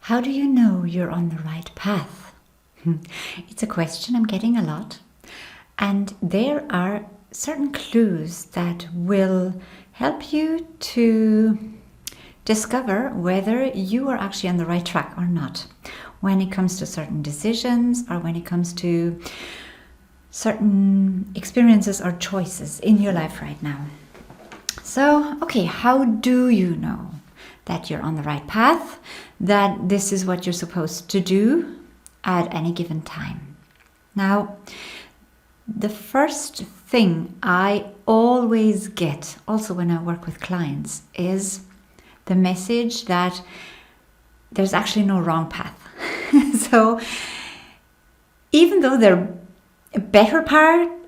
How do you know you're on the right path? It's a question I'm getting a lot. And there are certain clues that will help you to discover whether you are actually on the right track or not when it comes to certain decisions or when it comes to certain experiences or choices in your life right now. So, okay, how do you know that you're on the right path, that this is what you're supposed to do at any given time? Now, the first thing I always get, also when I work with clients, is the message that there's actually no wrong path. So even though there are better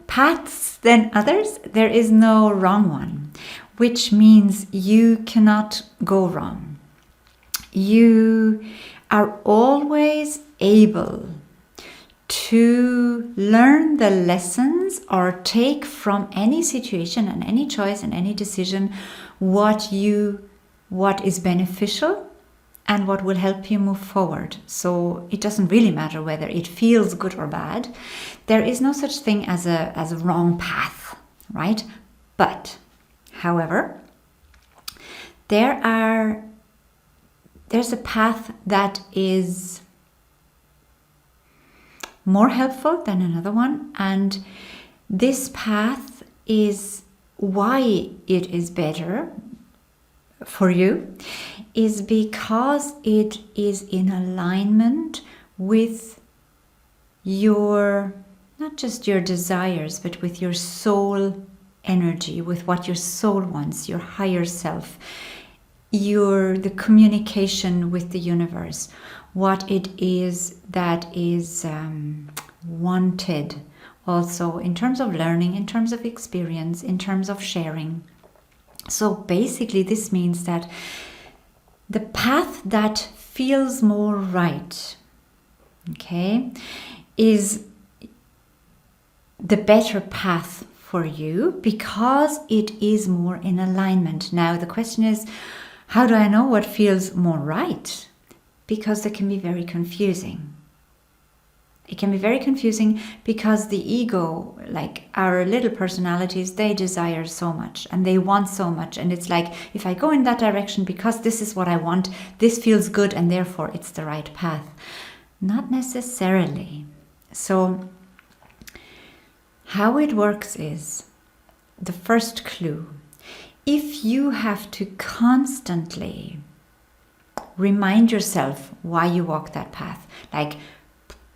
paths than others, there is no wrong one, which means you cannot go wrong. You are always able to learn the lessons or take from any situation and any choice and any decision what is beneficial and what will help you move forward. So it doesn't really matter whether it feels good or bad. There is no such thing as a wrong path, right? But, however, there's a path that is more helpful than another one, and this path is why it is better for you is because it is in alignment with your, not just your desires, but with your soul energy, with what your soul wants, your higher self, the communication with the universe, what it is that is wanted also in terms of learning, in terms of experience, in terms of sharing. So basically this means that the path that feels more right, okay, is the better path for you because it is more in alignment. Now the question is, how do I know what feels more right? Because it can be very confusing. It can be very confusing because the ego, like our little personalities, they desire so much and they want so much. And it's like, if I go in that direction because this is what I want, this feels good and therefore it's the right path. Not necessarily. So how it works is, the first clue, if you have to constantly remind yourself why you walk that path, like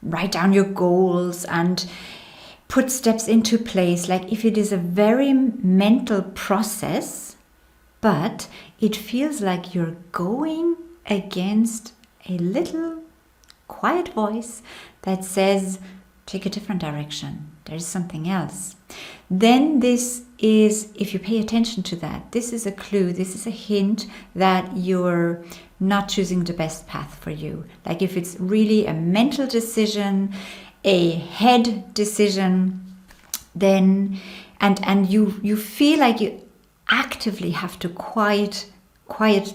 write down your goals and put steps into place, like if it is a very mental process, but it feels like you're going against a little quiet voice that says, take a different direction, there's something else. Then this is, if you pay attention to that, this is a clue, this is a hint that you're not choosing the best path for you. Like if it's really a mental decision, a head decision, then and you feel like you actively have to quiet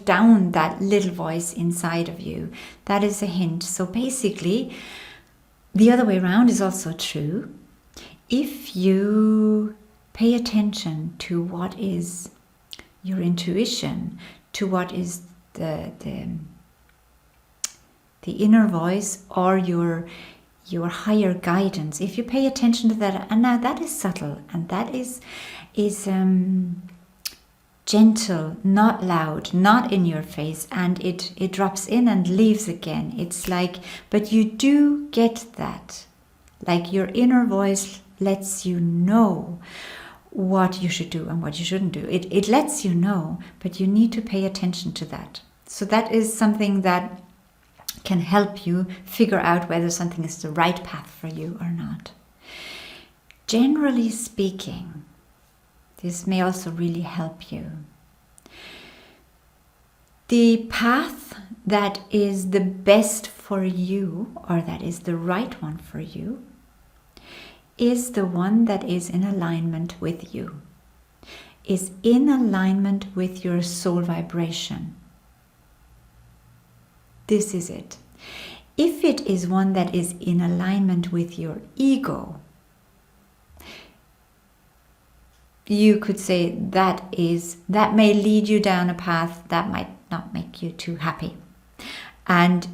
down that little voice inside of you, that is a hint. So basically the other way around is also true. If you pay attention to what is your intuition, to what is the inner voice or your higher guidance, if you pay attention to that, and now that is subtle and that is gentle, not loud, not in your face, and it drops in and leaves again. It's like, but you do get that, like your inner voice lets you know what you should do and what you shouldn't do. It lets you know, but you need to pay attention to that. So that is something that can help you figure out whether something is the right path for you or not. Generally speaking, this may also really help you. The path that is the best for you, or that is the right one for you, is the one that is in alignment with you, is in alignment with your soul vibration. This is it. If it is one that is in alignment with your ego, you could say that may lead you down a path that might not make you too happy. And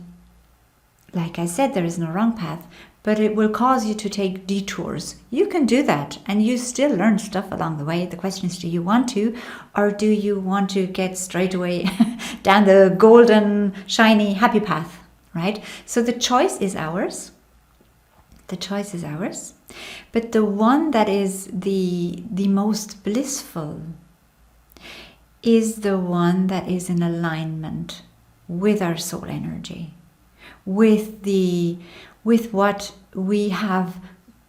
like I said, there is no wrong path, but it will cause you to take detours. You can do that and you still learn stuff along the way. The question is, do you want to, or do you want to get straight away down the golden, shiny, happy path, right? So the choice is ours. The choice is ours. But the one that is the most blissful is the one that is in alignment with our soul energy, with what we have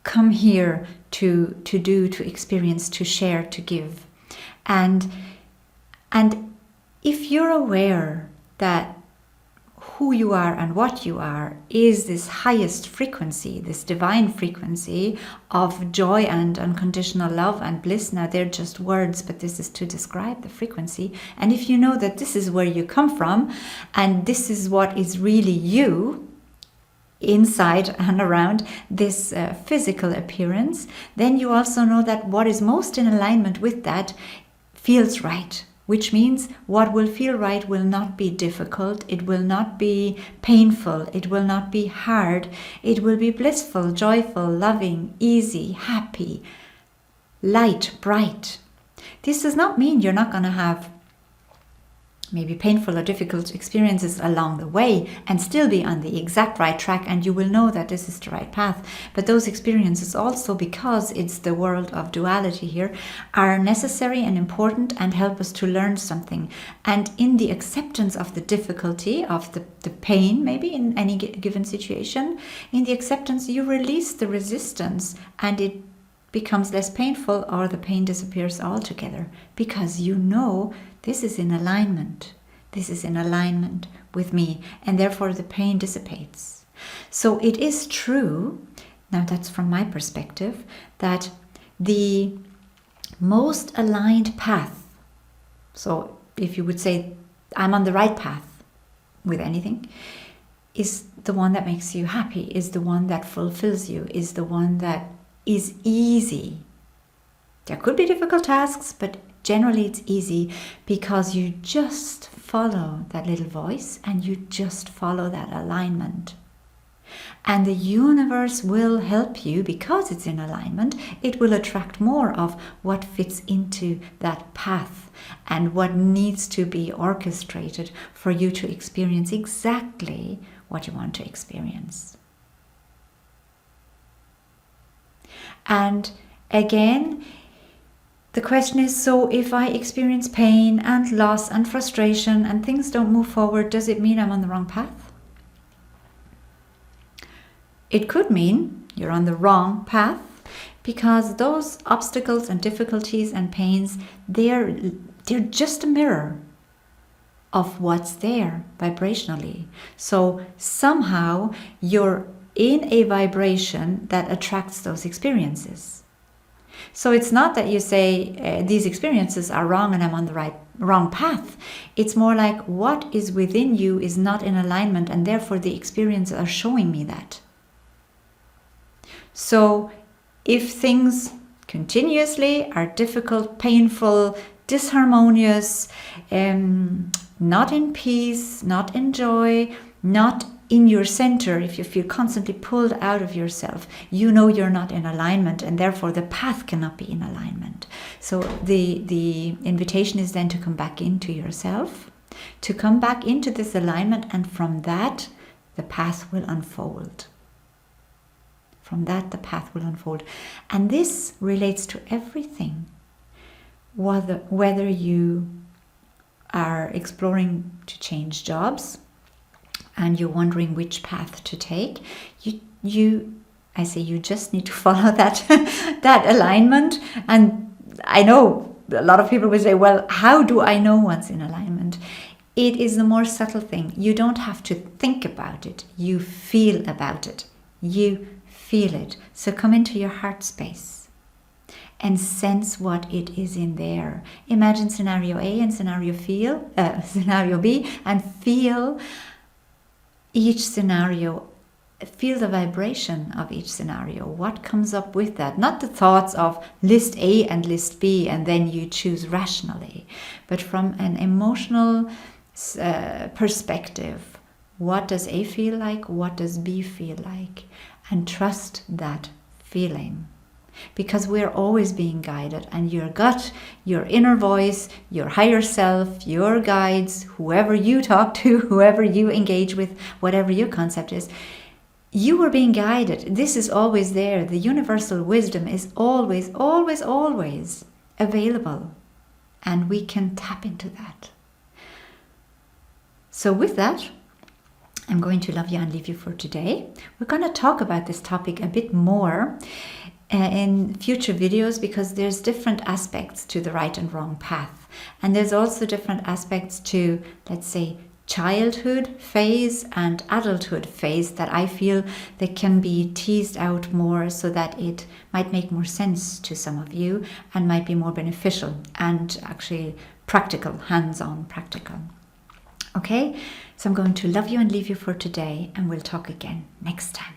come here to do, to experience, to share, to give. And if you're aware that who you are and what you are is this highest frequency, this divine frequency of joy and unconditional love and bliss. Now they're just words, but this is to describe the frequency. And if you know that this is where you come from and this is what is really you inside and around this physical appearance, then you also know that what is most in alignment with that feels right. Which means what will feel right will not be difficult, it will not be painful, it will not be hard, it will be blissful, joyful, loving, easy, happy, light, bright. This does not mean you're not going to have maybe painful or difficult experiences along the way and still be on the exact right track, and you will know that this is the right path. But those experiences also, because it's the world of duality here, are necessary and important and help us to learn something. And in the acceptance of the difficulty, of the pain, maybe in any given situation, in the acceptance you release the resistance and it becomes less painful, or the pain disappears altogether, because you know this is in alignment. This is in alignment with me, and therefore the pain dissipates. So it is true, now that's from my perspective, that the most aligned path, so if you would say I'm on the right path with anything, is the one that makes you happy, is the one that fulfills you, is the one that is easy. There could be difficult tasks, but generally it's easy because you just follow that little voice and you just follow that alignment. And the universe will help you because it's in alignment. It will attract more of what fits into that path and what needs to be orchestrated for you to experience exactly what you want to experience. And again, the question is, so if I experience pain and loss and frustration and things don't move forward, does it mean I'm on the wrong path? It could mean you're on the wrong path, because those obstacles and difficulties and pains, they're just a mirror of what's there vibrationally. So somehow you're in a vibration that attracts those experiences. So it's not that you say these experiences are wrong and I'm on the wrong path. It's more like what is within you is not in alignment, and therefore the experiences are showing me that. So if things continuously are difficult, painful, disharmonious, not in peace, not in joy, not in your center, if you feel constantly pulled out of yourself, you know you're not in alignment, and therefore the path cannot be in alignment. So the invitation is then to come back into yourself, to come back into this alignment, and from that the path will unfold. From that the path will unfold. And this relates to everything. Whether you are exploring to change jobs, and you're wondering which path to take, I say you just need to follow that alignment. And I know a lot of people will say, well, how do I know what's in alignment? It is the more subtle thing. You don't have to think about it. You feel about it. You feel it. So come into your heart space and sense what it is in there. Imagine scenario A and scenario B, and feel each scenario, feel the vibration of each scenario. What comes up with that? Not the thoughts of list A and list B and then you choose rationally, but from an emotional perspective. What does A feel like? What does B feel like? And trust that feeling. Because we're always being guided, and your gut, your inner voice, your higher self, your guides, whoever you talk to, whoever you engage with, whatever your concept is, you are being guided. This is always there. The universal wisdom is always, always, always available. And we can tap into that. So with that, I'm going to love you and leave you for today. We're going to talk about this topic a bit more in future videos, because there's different aspects to the right and wrong path. And there's also different aspects to, let's say, childhood phase and adulthood phase that I feel that can be teased out more so that it might make more sense to some of you and might be more beneficial and actually practical, hands-on practical. Okay, so I'm going to love you and leave you for today, and we'll talk again next time.